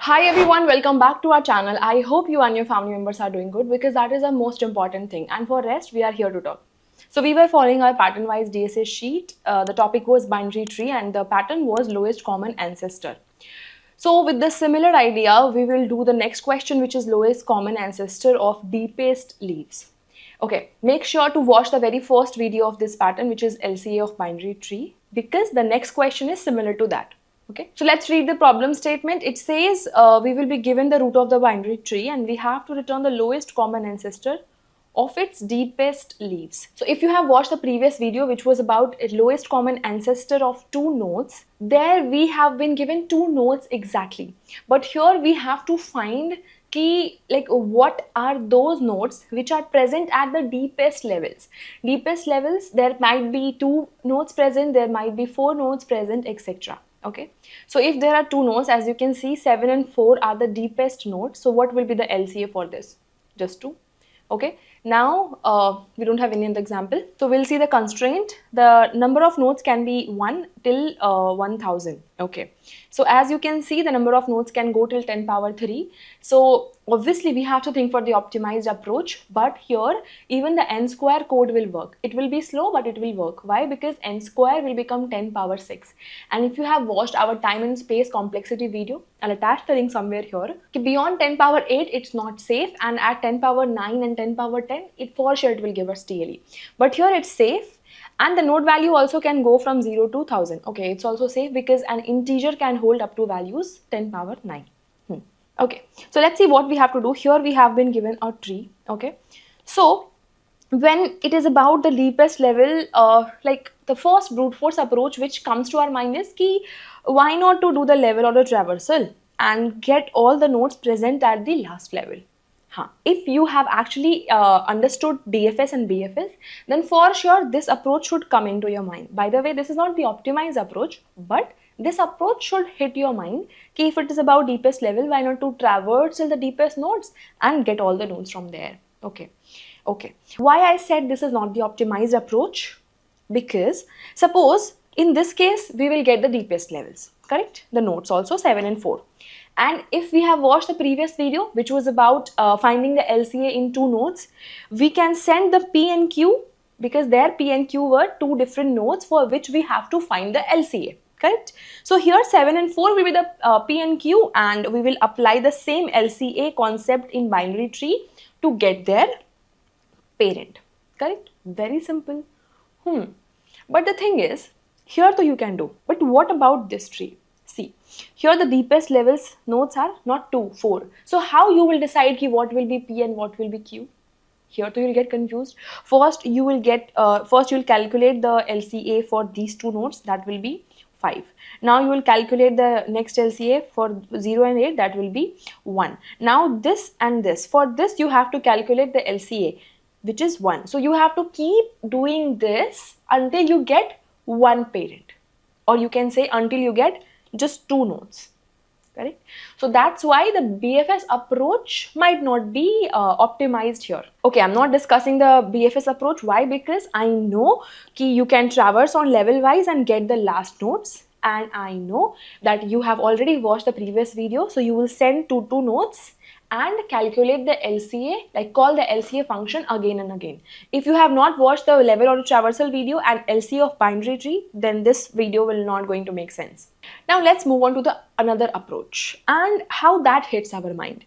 Hi everyone, welcome back to our channel. I hope you and your family members are doing good because that is the most important thing, and for rest we are here to talk. So we were following our pattern wise DSA sheet. The topic was binary tree and the pattern was lowest common ancestor. So with this similar idea, we will do the next question, which is lowest common ancestor of deepest leaves. Okay, make sure to watch the very first video of this pattern, which is LCA of binary tree, because the next question is similar to that. Okay, so let's read the problem statement. It says we will be given the root of the binary tree and we have to return the lowest common ancestor of its deepest leaves. So if you have watched the previous video, which was about a lowest common ancestor of two nodes, there we have been given two nodes exactly. But here we have to find what are those nodes which are present at the deepest levels. Deepest levels, there might be two nodes present, there might be four nodes present, etc. Okay, so if there are two nodes, as you can see, 7 and 4 are the deepest nodes. So what will be the LCA for this? Just 2. Okay, now we don't have any other example, so we'll see the constraint. The number of nodes can be 1 till 1000. Okay, so as you can see, the number of nodes can go till 10 power 3. So obviously we have to think for the optimized approach, but here even the n square code will work. It will be slow, but it will work. Why? Because n square will become 10 power 6. And if you have watched our time and space complexity video, I'll attach the link somewhere here. Beyond 10 power 8, it's not safe, and at 10 power 9 and 10 power 10, it for sure it will give us TLE. But here it's safe. And the node value also can go from 0 to 1000. Okay, it's also safe because an integer can hold up to values 10 power 9. Okay, so let's see what we have to do. Here we have been given a tree. Okay, so when it is about the deepest level, like the first brute force approach which comes to our mind is ki, why not to do the level or the traversal and get all the nodes present at the last level. If you have actually understood DFS and BFS, then for sure this approach should come into your mind. By the way, this is not the optimized approach, but this approach should hit your mind. If it is about deepest level, why not to traverse till the deepest nodes and get all the nodes from there? Okay. Why I said this is not the optimized approach? Because suppose in this case we will get the deepest levels, correct? The nodes also 7 and 4. And if we have watched the previous video, which was about finding the LCA in two nodes, we can send the P and Q, because there P and Q were two different nodes for which we have to find the LCA, correct? So here 7 and 4 will be the P and Q, and we will apply the same LCA concept in binary tree to get their parent, correct? Very simple. But the thing is, here though you can do, but what about this tree? See, here the deepest levels nodes are not 2, 4. So how you will decide what will be P and what will be Q? Here too you will get confused. First you will calculate the LCA for these two nodes, that will be 5. Now you will calculate the next LCA for 0 and 8, that will be 1. Now this and this, for this you have to calculate the LCA, which is 1. So you have to keep doing this until you get one parent, or you can say until you get just two nodes, correct? So that's why the BFS approach might not be optimized here. Okay, I'm not discussing the BFS approach. Why? Because I know you can traverse on level wise and get the last nodes, and I know that you have already watched the previous video, so you will send two nodes and calculate the LCA, like call the LCA function again and again. If you have not watched the level or traversal video and LCA of binary tree, then this video will not going to make sense. Now let's move on to the another approach and how that hits our mind.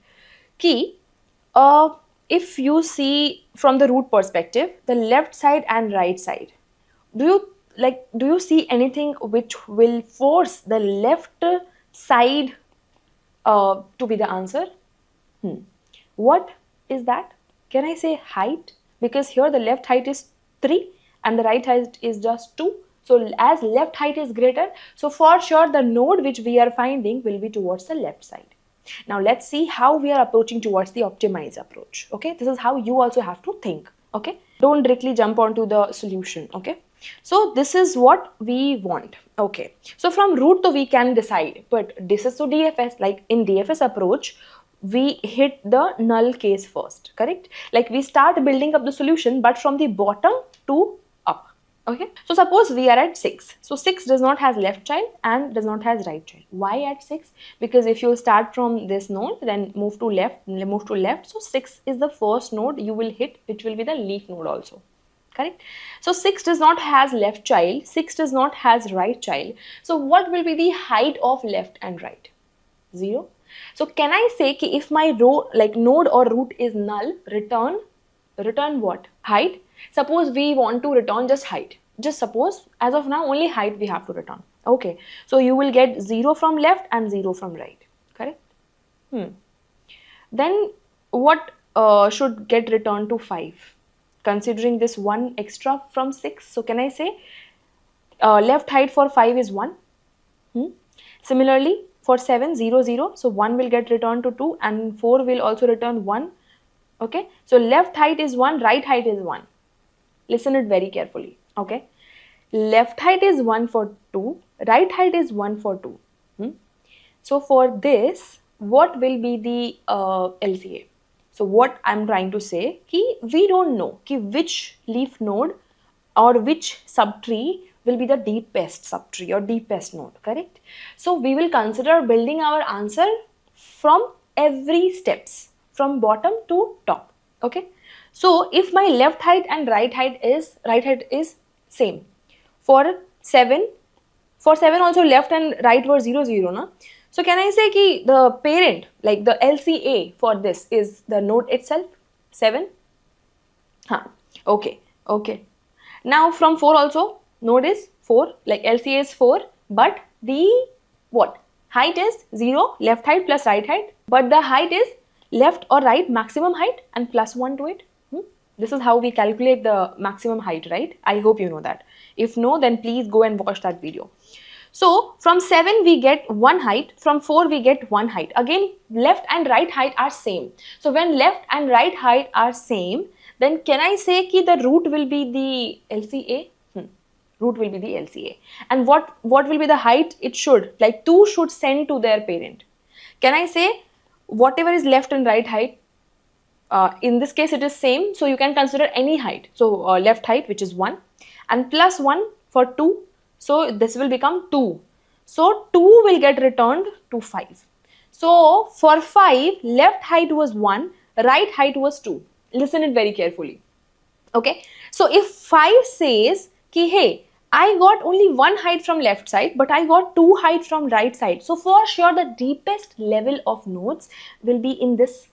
If you see from the root perspective, the left side and right side, do you see anything which will force the left side to be the answer? What is that? Can I say height? Because here the left height is 3 and the right height is just 2. So as left height is greater, so for sure the node which we are finding will be towards the left side. Now let's see how we are approaching towards the optimized approach. Okay, this is how you also have to think. Okay, don't directly jump onto the solution. Okay, so this is what we want. Okay, so from root we can decide, but this is to DFS. Like in DFS approach, we hit the null case first, correct? Like we start building up the solution, but from the bottom to up. Okay, so suppose we are at 6. So 6 does not has left child and does not has right child. Why at 6? Because if you start from this node, then move to left. So 6 is the first node you will hit, which will be the leaf node also. Correct? So 6 does not has left child, 6 does not has right child. So what will be the height of left and right? 0. So can I say ki if my row like node or root is null, return what? Height. Suppose we want to return just height. Just suppose as of now only height we have to return. Okay. So you will get 0 from left and 0 from right. Correct? Then what should get returned to 5? Considering this 1 extra from 6. So can I say left height for 5 is 1. Similarly for 7, 0, 0. So 1 will get returned to 2 and 4 will also return 1. Okay. So left height is 1, right height is 1. Listen it very carefully. Okay. Left height is 1 for 2, right height is 1 for 2. So for this, what will be the LCA? So what I'm trying to say, we don't know which leaf node or which subtree will be the deepest subtree or deepest node, correct? So we will consider building our answer from every steps, from bottom to top, okay? So if my left height and right height is same. For 7 also left and right were 0, 0, na? So can I say ki the parent, like the LCA for this is the node itself, 7? Okay. Now from 4 also, node is 4, like LCA is 4, but the what? Height is 0, left height plus right height, but the height is left or right maximum height and plus 1 to it. This is how we calculate the maximum height, right? I hope you know that. If no, then please go and watch that video. So from 7 we get 1 height, from 4 we get 1 height. Again, left and right height are same. So when left and right height are same, then can I say ki the root will be the LCA? Root will be the LCA. And what will be the height? It should, like 2 should send to their parent. Can I say whatever is left and right height, in this case it is same, so you can consider any height. So left height, which is 1, and plus 1 for 2, so this will become 2. So 2 will get returned to 5. So for 5, left height was 1, right height was 2. Listen it very carefully. Okay, so if 5 says ki hey, I got only 1 height from left side, but I got 2 height from right side, so for sure the deepest level of nodes will be in this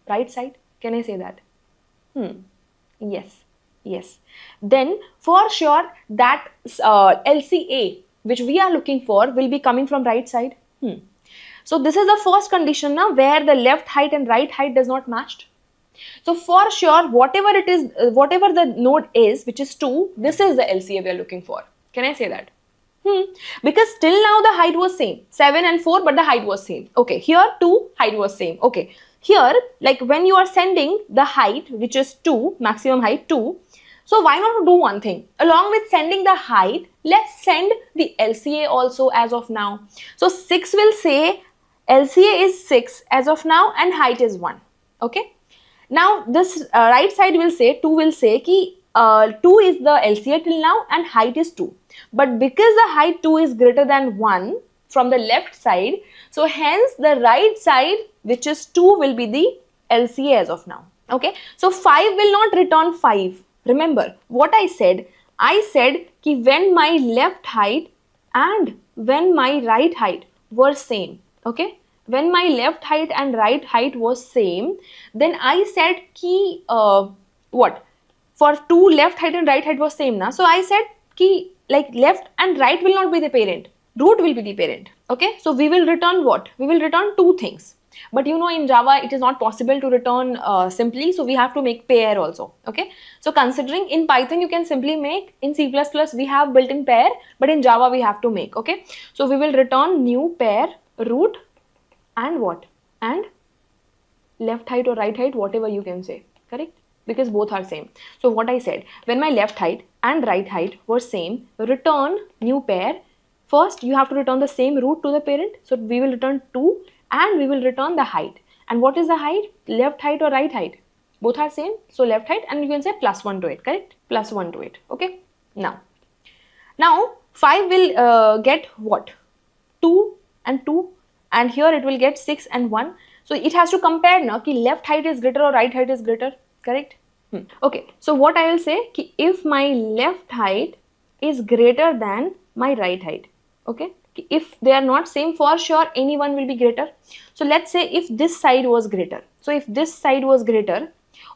right side. Can I say that? Yes. Then for sure that LCA which we are looking for will be coming from right side. So this is the first condition now where the left height and right height does not match. So for sure whatever it is, whatever the node is, which is 2, this is the LCA we are looking for. Can I say that? Because till now the height was same, 7 and 4, but the height was same. Okay, here 2, height was same. Okay, here like when you are sending the height, which is 2, maximum height 2, so why not do one thing? Along with sending the height, let's send the LCA also as of now. So 6 will say LCA is 6 as of now and height is 1. Okay. Now this right side will say, 2 will say ki 2 is the LCA till now and height is 2. But because the height 2 is greater than 1 from the left side, so hence the right side, which is 2, will be the LCA as of now. Okay. So 5 will not return 5. Remember what I said? I said ki when my left height and when my right height were same. Okay. When my left height and right height was same, then I said ki what? For 2, left height and right height was same na. So I said ki like left and right will not be the parent. Root will be the parent. Okay. So we will return what? We will return 2 things. But you know in Java it is not possible to return simply, so we have to make pair also. Okay. So considering in Python you can simply make, in C++ we have built-in pair, but in Java we have to make. Okay. So we will return new pair, root, and what? And left height or right height, whatever you can say, correct? Because both are same. So what I said, when my left height and right height were same, return new pair. First you have to return the same root to the parent. So we will return 2 and we will return the height. And what is the height? Left height or right height? Both are same. So left height, and you can say plus 1 to it, correct? Plus 1 to it. Okay. Now Now 5 will get what? 2 and 2, and here it will get 6 and 1. So it has to compare now ki left height is greater or right height is greater, correct? Okay, so what I will say ki if my left height is greater than my right height, okay, if they are not same, for sure any one will be greater. So let's say if this side was greater, so if this side was greater,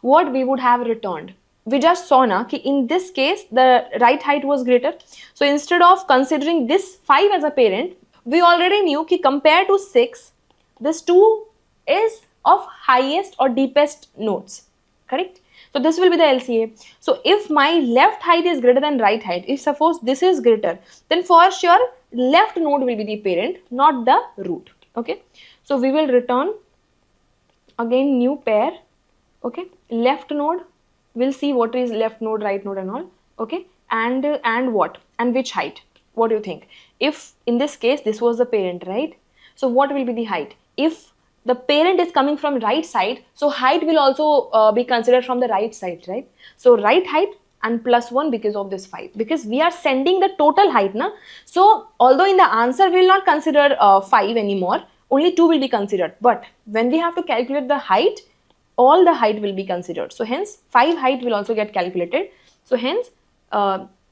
what we would have returned? We just saw na ki in this case the right height was greater. So instead of considering this 5 as a parent, we already knew ki compared to 6, this 2 is of highest or deepest nodes, correct? So this will be the LCA. So if my left height is greater than right height, if suppose this is greater, then for sure left node will be the parent, not the root, okay? So we will return again new pair, okay? Left node, we'll see what is left node, right node and all, okay? And what? And which height? What do you think? If in this case this was the parent, right? So what will be the height? If the parent is coming from right side, so height will also be considered from the right side, right? So right height and plus 1 because of this 5, because we are sending the total height na. So although in the answer we will not consider 5 anymore, only 2 will be considered, but when we have to calculate the height, all the height will be considered. So hence 5 height will also get calculated. So hence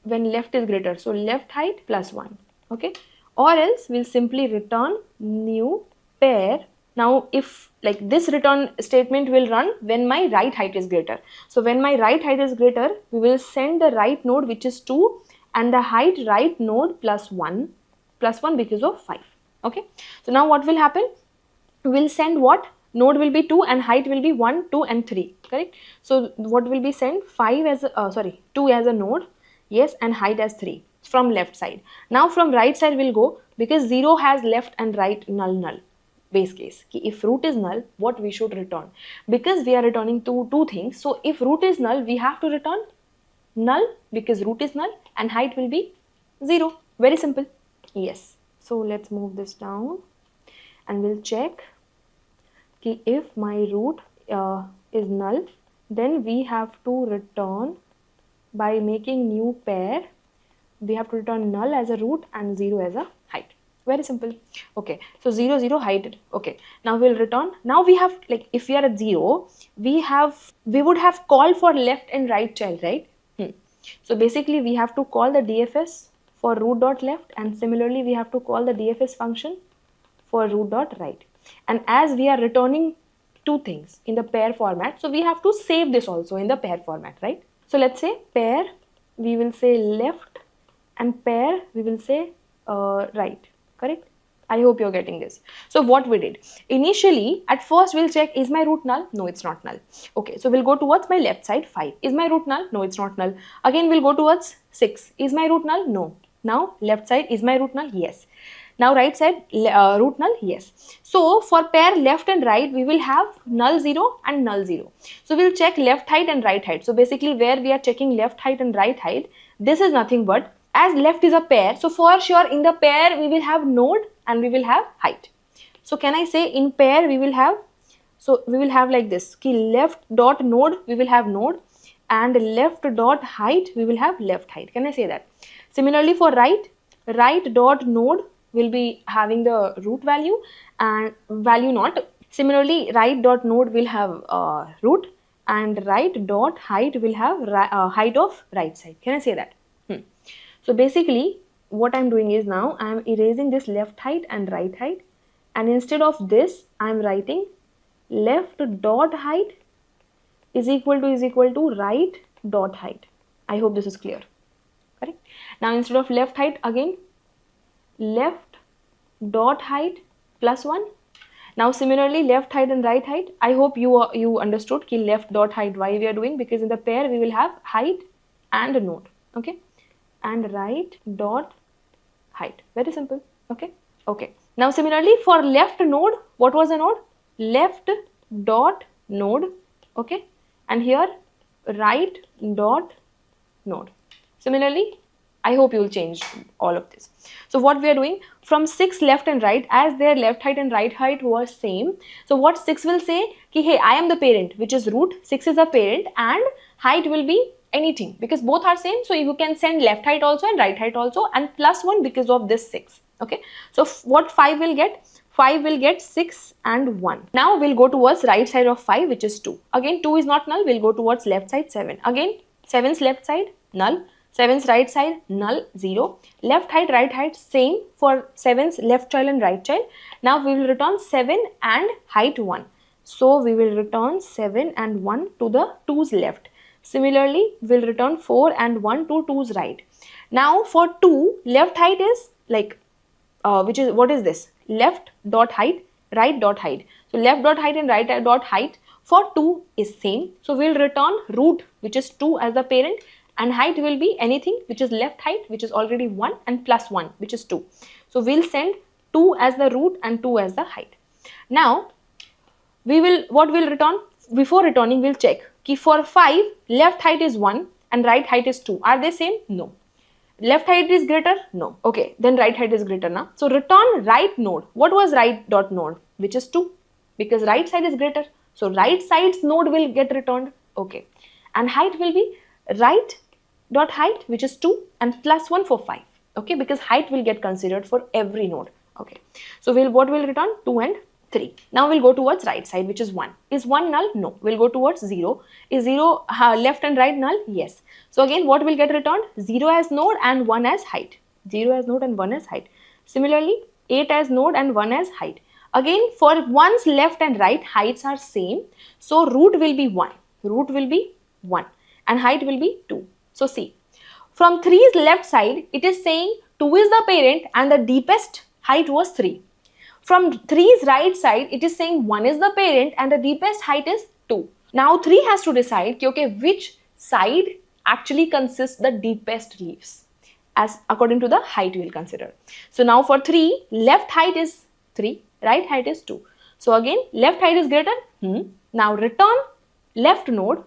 when left is greater, so left height plus 1, okay? Or else we'll simply return new pair. Now if like this return statement will run when my right height is greater. So when my right height is greater, we will send the right node which is 2 and the height right node plus 1 because of 5, okay? So now what will happen? We will send what? Node will be 2 and height will be 1, 2 and 3, correct? So what will be sent? 5 as a, 2 as a node, yes, and height as 3 from left side. Now from right side we'll go, because 0 has left and right null. Base case, if root is null, what we should return? Because we are returning two things, so if root is null, we have to return null because root is null, and height will be 0. Very simple. Yes. So let's move this down and we'll check ki if my root is null, then we have to return by making new pair. We have to return null as a root and 0 as a height. Very simple. Okay, so 0, 0 height. Okay, now we'll return. Now we have, like, if we are at 0, we would have called for left and right child, right? So basically we have to call the DFS for root dot left, and similarly we have to call the DFS function for root dot right. And as we are returning two things in the pair format, so we have to save this also in the pair format, right? So let's say pair, we will say left, and pair we will say right, correct? I hope you're getting this. So what we did, initially at first we'll check, is my root null? No, it's not null. Okay, so we'll go towards my left side, 5. Is my root null? No, it's not null. Again we'll go towards 6. Is my root null? No. Now left side, is my root null? Yes. Now right side, root null? Yes. So for pair left and right, we will have null 0 and null 0. So we'll check left height and right height. So basically where we are checking left height and right height, this is nothing but, as left is a pair, so for sure in the pair we will have node and we will have height. So can I say in pair we will have, so we will have like this, ki left dot node we will have node, and left dot height we will have left height. Can I say that? Similarly for right, right dot node will be having the root value and value not. Similarly right dot node will have root, and right dot height will have height of right side. Can I say that? So basically what I'm doing is, now I'm erasing this left height and right height, and instead of this I'm writing left dot height is equal to right dot height. I hope this is clear. Correct? Now instead of left height, again left dot height plus 1. Now similarly left height and right height, I hope you understood ki left dot height why we are doing, because in the pair we will have height and a node. Okay, and right dot height. Very simple. Okay. Okay. Now similarly for left node, what was the node? Left dot node. Okay, and here right dot node. Similarly, I hope you will change all of this. So what we are doing, from 6 left and right, as their left height and right height was same, so what 6 will say ki hey, I am the parent, which is root, 6 is a parent, and height will be anything because both are same. So you can send left height also and right height also, and +1 because of this 6. Okay, so what 5 will get? 5 will get 6 and 1. Now we'll go towards right side of 5, which is 2. Again 2 is not null, we'll go towards left side 7. Again 7's left side null, 7's right side null, 0. Left height, right height same for 7's left child and right child. Now we will return 7 and height 1. So we will return 7 and 1 to the 2's left. Similarly, we'll return 4 and 1 to 2's right. Now for 2, left height is like, which is, what is this? Left dot height, right dot height. So left dot height and right dot height for 2 is same. So we'll return root, which is 2 as the parent, and height will be anything which is left height, which is already 1, and +1, which is 2. So we'll send 2 as the root and 2 as the height. Now we will, what we'll return? Before returning, we'll check कि for 5 left height is 1 and right height is 2. Are they same? No. Left height is greater? No. Okay, then right height is greater now. So return right node. What was right dot node? Which is 2, because right side is greater. So right side's node will get returned. Okay, and height will be right dot height, which is 2, and +1 for 5. Okay, because height will get considered for every node. Okay, so what will return? 2 and 3. Now we'll go towards right side, which is 1. Is 1 null? No. We'll go towards 0. Is 0 left and right null? Yes. So again, what will get returned? 0 as node and 1 as height. 0 as node and 1 as height. Similarly, 8 as node and 1 as height. Again, for 1's left and right, heights are same. So root will be 1. Root will be 1. And height will be 2. So see, from 3's left side, it is saying 2 is the parent and the deepest height was 3. From 3's right side, it is saying 1 is the parent and the deepest height is 2. Now 3 has to decide okay, which side actually consists the deepest leaves, as according to the height we will consider. So now for 3, left height is 3, right height is 2. So again, left height is greater. Now return left node,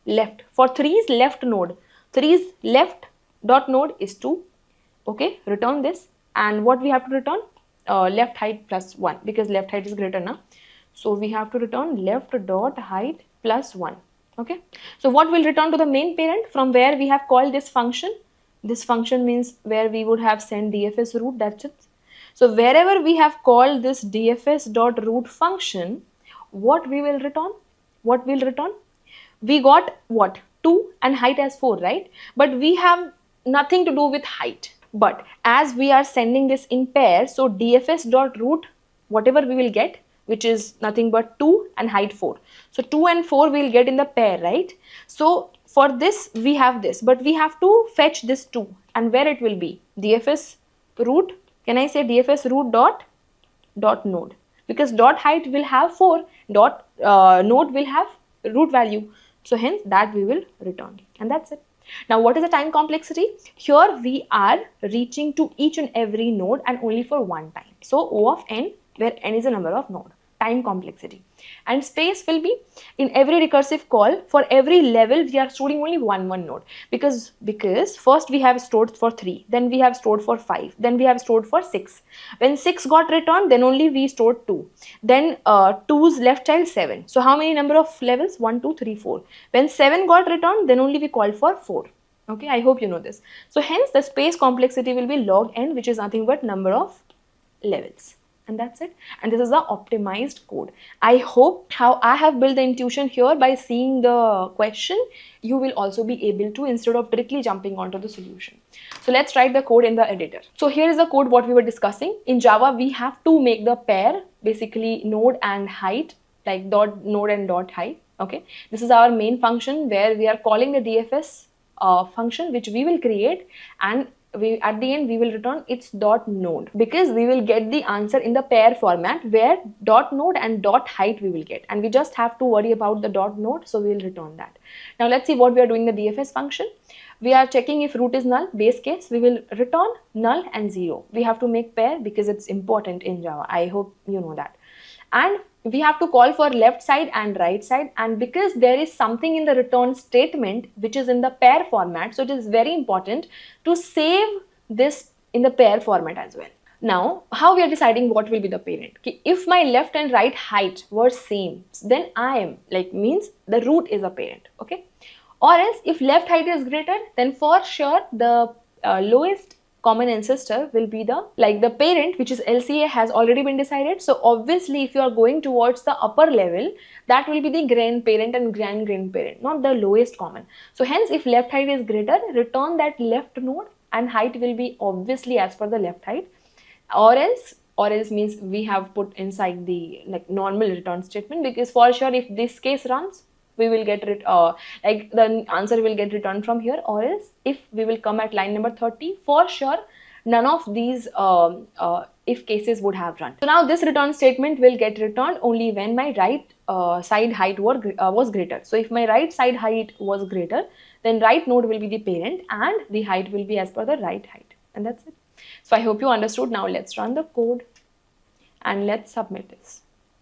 left. For 3's left node, 3's left dot node is 2. Okay, return this, and what we have to return? Left height +1, because left height is greater now. So we have to return left dot height +1. Okay, so what will return to the main parent from where we have called this function? This function means where we would have sent DFS root, that's it. So wherever we have called this DFS dot root function, what we will return? What will return? We got what? 2 and height as 4, right? But we have nothing to do with height. But as we are sending this in pair, so DFS dot root, whatever we will get, which is nothing but 2 and height 4. So 2 and 4 we will get in the pair, right? So for this we have this, but we have to fetch this 2, and where it will be? DFS root, can I say DFS root dot node? Because dot height will have 4, dot node will have root value. So hence that we will return, and that's it. Now what is the time complexity? Here we are reaching to each and every node and only for one time. So O of n, where n is a number of node, time complexity. And space will be in every recursive call, for every level we are storing only one node, because first we have stored for 3, then we have stored for 5, then we have stored for 6. When 6 got returned, then only we stored 2. Then 2's left child 7. So how many number of levels? 1, 2, 3, 4. When 7 got returned, then only we called for 4. Okay, I hope you know this. So hence the space complexity will be log n, which is nothing but number of levels. And that's it. And this is the optimized code. I hope how I have built the intuition here by seeing the question, you will also be able to, instead of directly jumping onto the solution. So let's write the code in the editor. So here is the code what we were discussing. In Java, we have to make the pair, basically node and height, like dot node and dot height. Okay, this is our main function where we are calling the DFS function, which we will create, and at the end we will return its dot node, because we will get the answer in the pair format where dot node and dot height we will get, and we just have to worry about the dot node, so we will return that. Now let's see what we are doing the DFS function. We are checking if root is null. Base case, we will return null and 0. We have to make pair because it's important in Java. I hope you know that. And we have to call for left side and right side, and because there is something in the return statement which is in the pair format, so it is very important to save this in the pair format as well. Now how we are deciding what will be the parent? If my left and right height were same, then I am like, means the root is a parent. Okay, Or else if left height is greater, then for sure the lowest common ancestor will be the parent, which is LCA, has already been decided. So obviously if you are going towards the upper level, that will be the grandparent and grandparent, not the lowest common. So hence if left height is greater, return that left node and height will be obviously as per the left height. Or else means we have put inside the normal return statement, because for sure if this case runs, we will get the answer will get returned from here. Or else if we will come at line number 30, for sure none of these if cases would have run. So now this return statement will get returned only when my right side height was greater. So if my right side height was greater, then right node will be the parent and the height will be as per the right height, and that's it. So I hope you understood. Now let's run the code and let's submit this.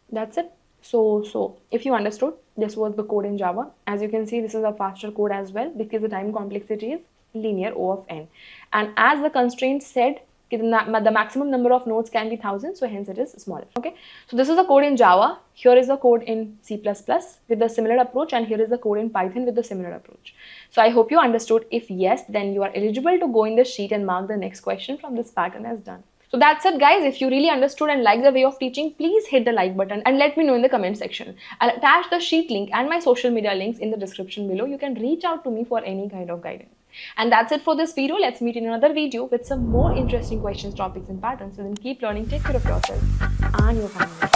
That's it. So if you understood, this was the code in Java. As you can see, this is a faster code as well, because the time complexity is linear O of n. And as the constraint said, the maximum number of nodes can be 1000, so hence it is smaller. Okay, so this is the code in Java. Here is the code in C++ with the similar approach, and here is the code in Python with the similar approach. So I hope you understood. If yes, then you are eligible to go in the sheet and mark the next question from this pattern as done. So that's it, guys. If you really understood and like the way of teaching, please hit the like button and let me know in the comment section. I'll attach the sheet link and my social media links in the description below. You can reach out to me for any kind of guidance. And that's it for this video. Let's meet in another video with some more interesting questions, topics and patterns. So then keep learning, take care of yourself and your family.